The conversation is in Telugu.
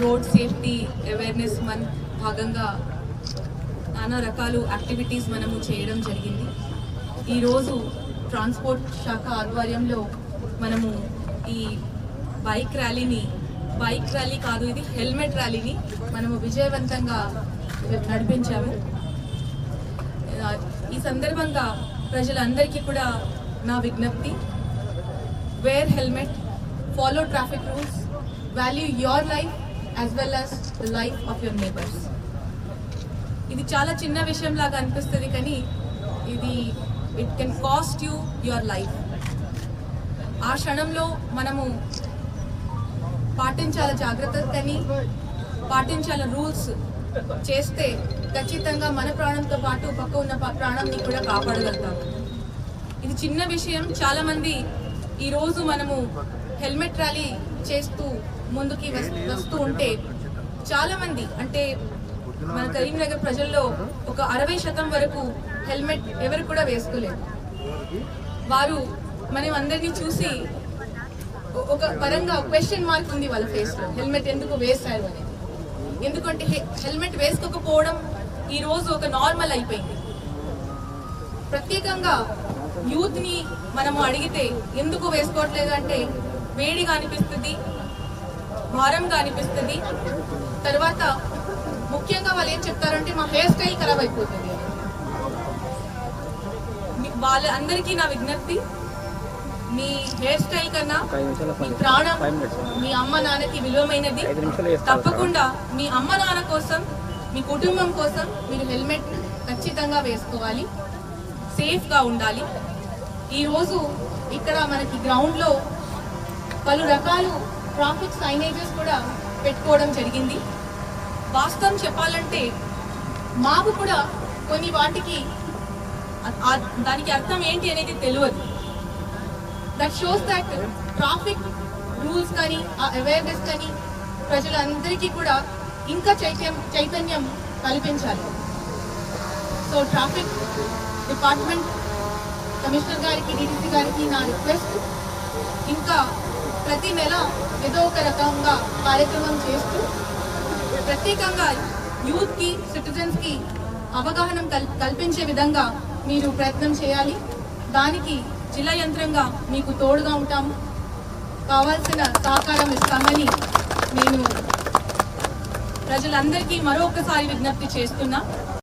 రోడ్ సేఫ్టీ అవేర్నెస్ మంత్ భాగంగా నానా రకాల యాక్టివిటీస్ మనము చేయడం జరిగింది. ఈరోజు ట్రాన్స్పోర్ట్ శాఖ ఆధ్వర్యంలో మనము ఈ బైక్ ర్యాలీ కాదు, ఇది హెల్మెట్ ర్యాలీని మనము విజయవంతంగా నడిపించాము. ఈ సందర్భంగా ప్రజలందరికీ కూడా నా విజ్ఞప్తి, wear helmet, follow traffic rules, value your life as well as the life of your neighbours. ఇది చాలా చిన్న విషయం లాగా అనిపిస్తుంది, కానీ ఇది it can cost you your life. ఆ క్షణంలో మనము పాటించాల జాగ్రత్తలు, కానీ పాటించాల రూల్స్ చేస్తే ఖచ్చితంగా మన ప్రాణంతో పాటు పక్క ఉన్న ప్రాణాన్ని కూడా కాపాడగలుగుతాము. ఇది చిన్న విషయం. చాలామంది ఈరోజు మనము హెల్మెట్ ర్యాలీ చేస్తూ ముందుకి వస్తూ ఉంటే చాలామంది, అంటే మన కరీంనగర్ ప్రజల్లో ఒక 60% వరకు హెల్మెట్ ఎవరు కూడా వేసుకోలేదు. వారు మనం అందరినీ చూసి ఒక పరంగా క్వశ్చన్ మార్క్ ఉంది వాళ్ళ ఫేస్లో, హెల్మెట్ ఎందుకు వేశారు అనేది. ఎందుకంటే హెల్మెట్ వేసుకోకపోవడం ఈరోజు ఒక నార్మల్ అయిపోయింది. ప్రత్యేకంగా యూత్ని మనము అడిగితే ఎందుకు వేసుకోవట్లేదు అంటే వేడిగా అనిపిస్తుంది, భారంగా అనిపిస్తుంది. తర్వాత ముఖ్యంగా వాళ్ళు ఏం చెప్తారంటే మా హెయిర్ స్టైల్ ఖరాబ్ అయిపోతుంది. వాళ్ళందరికీ నా విజ్ఞప్తి, మీ హెయిర్ స్టైల్ కన్నా మీ ప్రాణం మీ అమ్మ నాన్నకి విలువమైనది. తప్పకుండా మీ అమ్మ నాన్న కోసం, మీ కుటుంబం కోసం మీరు హెల్మెట్ ఖచ్చితంగా వేసుకోవాలి, సేఫ్గా ఉండాలి. ఈరోజు ఇక్కడ మనకి గ్రౌండ్లో పలు రకాలు ట్రాఫిక్ సైనేజెస్ కూడా పెట్టుకోవడం జరిగింది. వాస్తవం చెప్పాలంటే మాకు కూడా కొన్ని వాటికి దానికి అర్థం ఏంటి అనేది తెలియదు. That shows that traffic rules కానీ ఆ అవేర్నెస్ కానీ ప్రజలందరికీ కూడా ఇంకా చైతన్యం కల్పించాలి. సో ట్రాఫిక్ డిపార్ట్మెంట్ కమిషనర్ గారికి, డీటీసీ గారికి నా రిక్వెస్ట్, ఇంకా ప్రతి నెల ఏదో ఒక రకంగా కార్యక్రమం చేస్తూ ప్రత్యేకంగా యూత్కి, సిటిజన్స్కి అవగాహన కల్పించే విధంగా మీరు ప్రయత్నం చేయాలి. దానికి జిల్లా యంత్రంగా మీకు తోడుగా ఉంటాము, కావాల్సిన సహకారం ఇస్తామని నేను ప్రజలందరికీ మరొకసారి విజ్ఞప్తి చేస్తున్నా.